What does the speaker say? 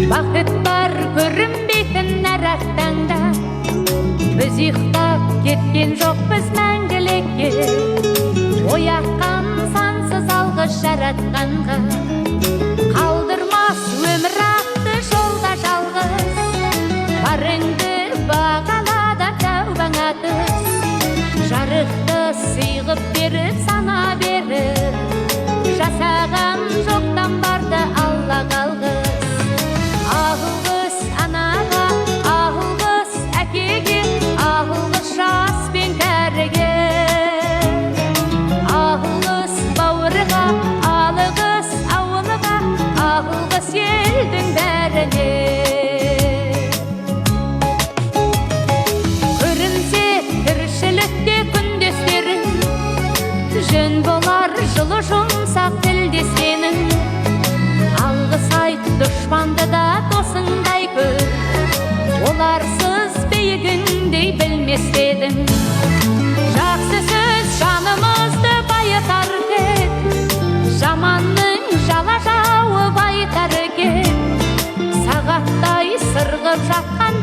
Бақыт бар көрінбейтін арақтаңда, біз ұйықтап кеткен жоқпыз мәңгілікке. Оятқан сансыз алғыс жаратқанға, қалдырмас өмір атты жолда жалғыз. Барыңды бағалада тәубаңа түс, жарықты сыйғып беріп сана беріп, жасаған жоқтан барды Алла қалғыз. Алғыс анаға, алғыс әкеге, алғыс жас пен кәріге, алғыс бауырға, алғыс ауылға, алғыс елдің бәріне. Көрінсе тіршілікте күндестерің, жөн болар жылы жұмсақ тілдесенің. Алғыс айт дұшпанды да досыңдай көр, оларсыз биігіңдей білмес едің. Жақсы сөз жанымызды байытар кет, жаманның жала жауы байтар кет. Сағаттай сырғып жатқан